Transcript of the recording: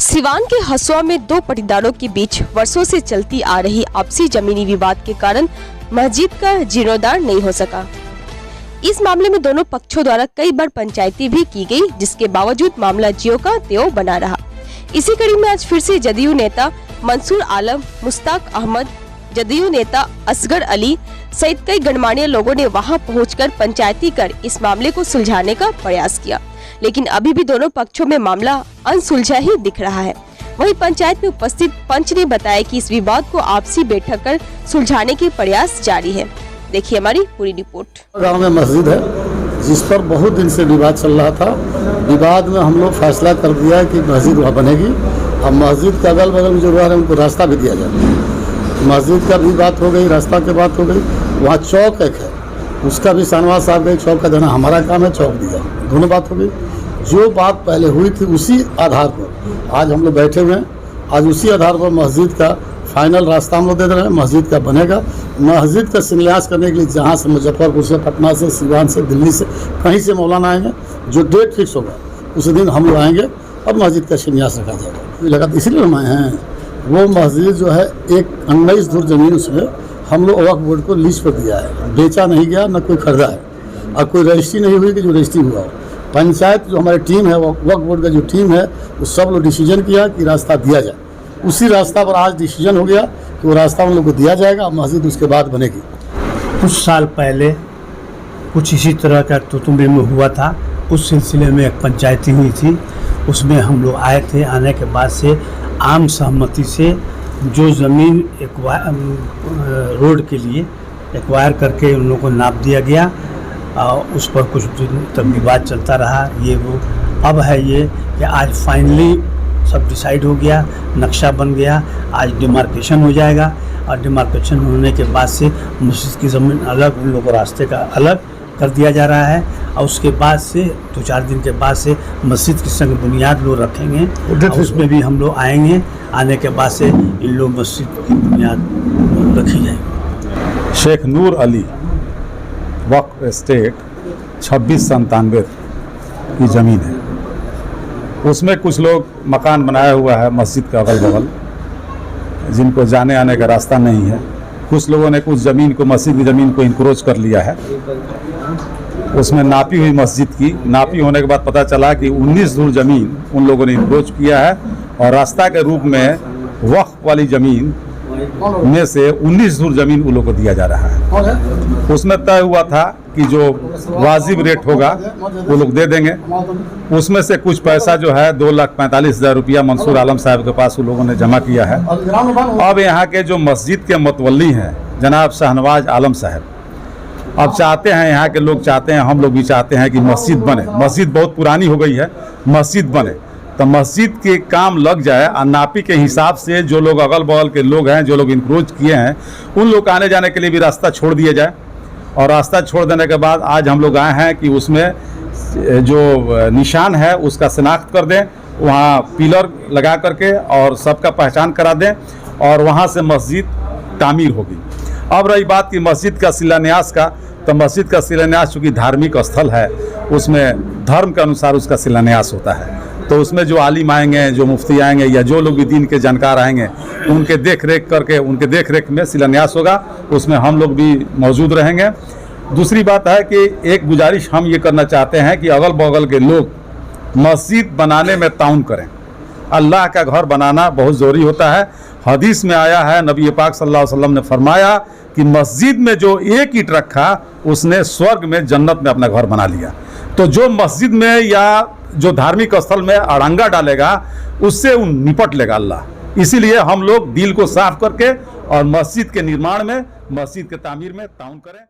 सिवान के हसुआ में दो पटीदारों के बीच वर्षों से चलती आ रही आपसी जमीनी विवाद के कारण मस्जिद का जीर्णोद्धार नहीं हो सका। इस मामले में दोनों पक्षों द्वारा कई बार पंचायती भी की गई, जिसके बावजूद मामला ज्यों का त्यों बना रहा। इसी कड़ी में आज फिर से जदयू नेता मंसूर आलम, मुश्ताक अहमद, जदयू नेता असगर अली सहित कई गणमान्य लोगों ने वहां पहुंचकर पंचायती कर इस मामले को सुलझाने का प्रयास किया, लेकिन अभी भी दोनों पक्षों में मामला अनसुलझा ही दिख रहा है। वहीं पंचायत में उपस्थित पंच ने बताया कि इस विवाद को आपसी बैठक कर सुलझाने के प्रयास जारी है। देखिए हमारी पूरी रिपोर्ट। गांव में मस्जिद है जिस पर बहुत दिन से विवाद चल रहा था। विवाद में हम लोग फैसला कर दिया कि मस्जिद वहाँ बनेगी। अब मस्जिद के अगल बगल में जो रह रहे हैं उनको रास्ता भी दिया जाए। मस्जिद का भी बात हो गई, रास्ता की बात हो गई। वहाँ चौक एक है, उसका भी शाहनवाज साहब ने चौक का देना हमारा काम है, चौक दिया, दोनों बात हो गई। जो बात पहले हुई थी उसी आधार पर आज हम लोग बैठे हुए हैं। आज उसी आधार पर मस्जिद का फाइनल रास्ता हम लोग दे रहे हैं। मस्जिद का बनेगा। मस्जिद का शिलान्यास करने के लिए जहाँ से मुजफ्फरपुर से, पटना से, सिवान से, दिल्ली से, कहीं से मौलाना आएंगे। जो डेट फिक्स होगा उस दिन हम लोग आएंगे और मस्जिद का शिलान्यास रखा जाएगा। लगातार इसलिए हम आए हैं। वो मस्जिद जो है एक 19 धुर जमीन, उसमें हम लोग वक्फ बोर्ड को लीज पर दिया है। बेचा नहीं गया, न कोई खरीदा है, और कोई रजिस्ट्री नहीं हुई कि जो रजिस्ट्री हुआ हो। पंचायत जो हमारी टीम है, वक्फ बोर्ड का जो टीम है, वो सब लोग डिसीजन किया कि रास्ता दिया जाए। उसी रास्ता पर आज डिसीजन हो गया कि वो रास्ता उन लोग को दिया जाएगा। मस्जिद उसके बाद बनेगी। कुछ साल पहले कुछ इसी तरह का तुतुम्बे में हुआ था। उस सिलसिले में एक पंचायती हुई थी, उसमें हम लोग आए थे। आने के बाद से आम सहमति से जो ज़मीन रोड के लिए एक्वायर करके उन लोगों को नाप दिया गया। उस पर कुछ दिन तक विवाद चलता रहा, ये वो। अब है ये कि आज फाइनली सब डिसाइड हो गया, नक्शा बन गया। आज डिमार्केशन हो जाएगा, और डिमार्केशन होने के बाद से मस्जिद की ज़मीन अलग, उन लोगों को रास्ते का अलग कर दिया जा रहा है। और उसके बाद से 2-4 दिन के बाद से मस्जिद की संग बुनियाद लोग रखेंगे, और उसमें भी हम लोग आएंगे। आने के बाद से इन लोग मस्जिद की बुनियाद रखी जाएगी। शेख नूर अली वक्फ एस्टेट 2697 की ज़मीन है। उसमें कुछ लोग मकान बनाया हुआ है मस्जिद के अगल बगल, जिनको जाने आने का रास्ता नहीं है। कुछ लोगों ने कुछ ज़मीन को, मस्जिद की ज़मीन को इंक्रोच कर लिया है। उसमें नापी हुई मस्जिद की, नापी होने के बाद पता चला कि 19 धुर ज़मीन उन लोगों ने इंक्रोच किया है, और रास्ता के रूप में वक्फ वाली ज़मीन में से 19 धुर ज़मीन उन लोगों को दिया जा रहा है। उसमें तय हुआ था कि जो वाजिब रेट होगा वो लोग दे देंगे। उसमें से कुछ पैसा जो है 2,45,000 रुपया मंसूर आलम साहब के पास उन लोगों ने जमा किया है। अब यहाँ के जो मस्जिद के मतवल्ली हैं जनाब शाहनवाज आलम साहब, अब चाहते हैं, यहाँ के लोग चाहते हैं, हम लोग भी चाहते हैं कि मस्जिद बने। मस्जिद बहुत पुरानी हो गई है, मस्जिद बने तो मस्जिद के काम लग जाए। और नापी के हिसाब से जो लोग अगल बगल के लोग हैं, जो लोग इंक्रोच किए हैं, उन लोग आने जाने के लिए भी रास्ता छोड़ दिया जाए। और रास्ता छोड़ देने के बाद आज हम लोग आए हैं कि उसमें जो निशान है उसका शिनाख्त कर दें, वहाँ पिलर लगा करके और सबका पहचान करा दें, और वहाँ से मस्जिद तामीर होगी। अब रही बात कि मस्जिद का शिलान्यास का, तो मस्जिद का शिलान्यास चूँकि धार्मिक स्थल है, उसमें धर्म के अनुसार उसका शिलान्यास होता है। तो उसमें जो आलिम आएंगे, जो मुफ्ती आएंगे, या जो लोग भी दीन के जानकार आएंगे, उनके देख रेख करके, उनके देख रेख में शिलान्यास होगा। उसमें हम लोग भी मौजूद रहेंगे। दूसरी बात है कि एक गुजारिश हम ये करना चाहते हैं कि अगल बगल के लोग मस्जिद बनाने में ताउन करें। अल्लाह का घर बनाना बहुत ज़रूरी होता है। हदीस में आया है, नबी पाक सल्लल्लाहु अलैहि वसल्लम ने फरमाया कि मस्जिद में जो एक ईंट रखा उसने स्वर्ग में, जन्नत में अपना घर बना लिया। तो जो मस्जिद में या जो धार्मिक स्थल में अड़ंगा डालेगा, उससे निपट लेगा अल्लाह। इसीलिए हम लोग दिल को साफ करके और मस्जिद के निर्माण में, मस्जिद के तामीर में ताउन करें।